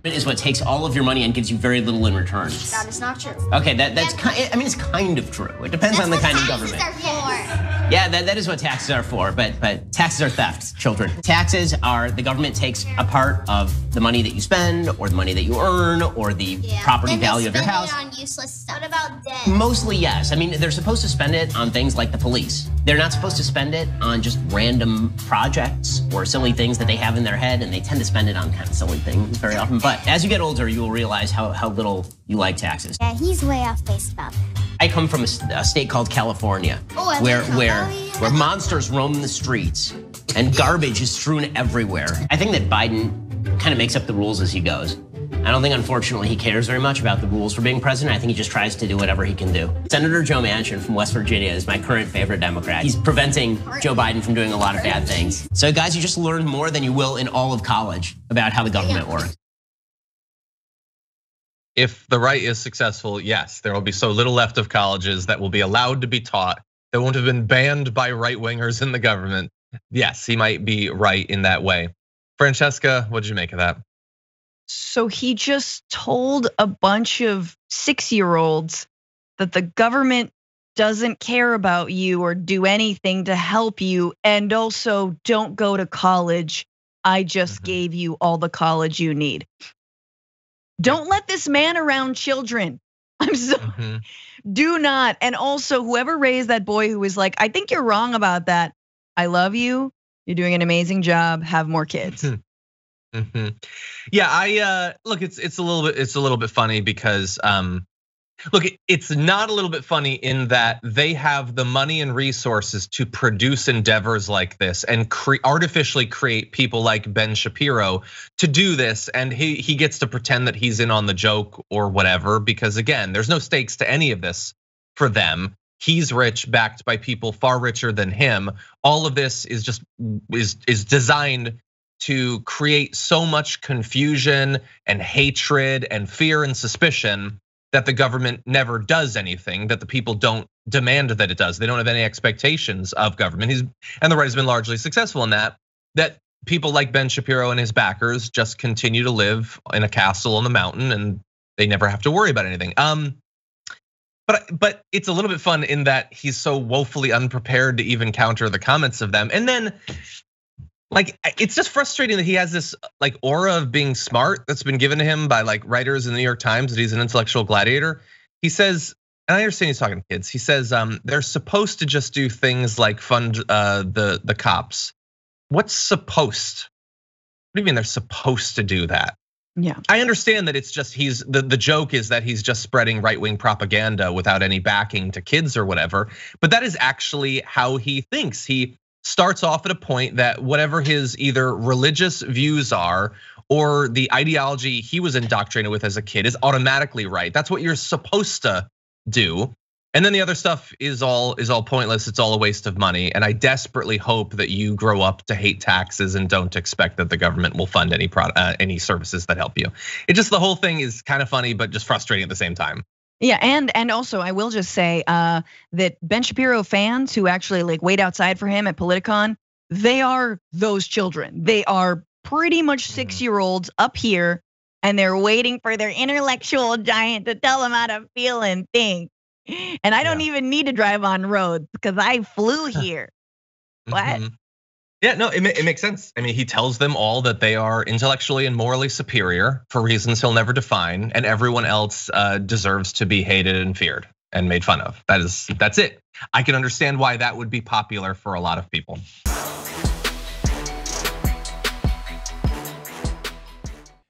Is what takes all of your money and gives you very little in return. That is not true. Okay, that's kind. I mean, it's kind of true. It depends on the kind of government. Taxes are for. Yeah, that is what taxes are for. But taxes are theft, children. Taxes are the government takes a part of the money that you spend, or the money that you earn, or the property value of your house. Spend it on useless stuff. What about debt? Mostly, yes. I mean, they're supposed to spend it on things like the police. They're not supposed to spend it on just random projects or silly things that they have in their head, and they tend to spend it on kind of silly things very often. But as you get older, you will realize how little you like taxes. Yeah, he's way off base about that. I come from a state called California, where monsters roam the streets and garbage is strewn everywhere. I think that Biden kind of makes up the rules as he goes. I don't think, unfortunately, he cares very much about the rules for being president. I think he just tries to do whatever he can do. Senator Joe Manchin from West Virginia is my current favorite Democrat. He's preventing Joe Biden from doing a lot of bad things. So guys, you just learned more than you will in all of college about how the government works. If the right is successful, yes, there will be so little left of colleges that will be allowed to be taught that won't have been banned by right-wingers in the government. Yes, he might be right in that way. Francesca, what did you make of that? So he just told a bunch of 6-year-olds that the government doesn't care about you or do anything to help you, and also don't go to college. I just gave you all the college you need. Don't let this man around children. I'm sorry. Do not. And also, whoever raised that boy who was like, I think you're wrong about that. I love you. You're doing an amazing job. Have more kids. Yeah, I look. It's a little bit funny because look, it's not a little bit funny in that they have the money and resources to produce endeavors like this and artificially create people like Ben Shapiro to do this, and he gets to pretend that he's in on the joke or whatever, because again, there's no stakes to any of this for them. He's rich, backed by people far richer than him. All of this is just is designed to create so much confusion and hatred and fear and suspicion that the government never does anything, that the people don't demand that it does. They don't have any expectations of government. And the right has been largely successful in that people like Ben Shapiro and his backers just continue to live in a castle on the mountain and they never have to worry about anything. But it's a little bit fun in that he's so woefully unprepared to even counter the comments of them. And then, like, it's just frustrating that he has this like aura of being smart that's been given to him by like writers in the New York Times, that he's an intellectual gladiator. He says, and I understand he's talking to kids. He says they're supposed to just do things like fund the cops. What's supposed? What do you mean they're supposed to do that? Yeah, I understand that it's just the joke is that he's just spreading right-wing propaganda without any backing to kids or whatever. But that is actually how he thinks. He starts off at a point that whatever his either religious views are or the ideology he was indoctrinated with as a kid is automatically right. That's what you're supposed to do. And then the other stuff is all pointless. It's all a waste of money. And I desperately hope that you grow up to hate taxes and don't expect that the government will fund any services that help you. It just, the whole thing is kind of funny, but just frustrating at the same time. Yeah, and also I will just say that Ben Shapiro fans who actually like wait outside for him at Politicon, they are those children. They are pretty much 6-year-olds up here, and they're waiting for their intellectual giant to tell them how to feel and think. And I don't even need to drive on roads because I flew here. What? Yeah, no, it makes sense. I mean, he tells them all that they are intellectually and morally superior for reasons he'll never define, and everyone else deserves to be hated and feared and made fun of. That's it. I can understand why that would be popular for a lot of people.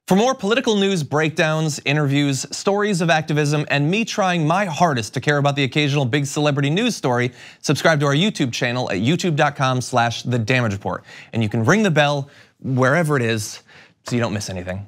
For more political news, breakdowns, interviews, stories of activism, and me trying my hardest to care about the occasional big celebrity news story, subscribe to our YouTube channel at youtube.com/The Damage Report. And you can ring the bell wherever it is so you don't miss anything.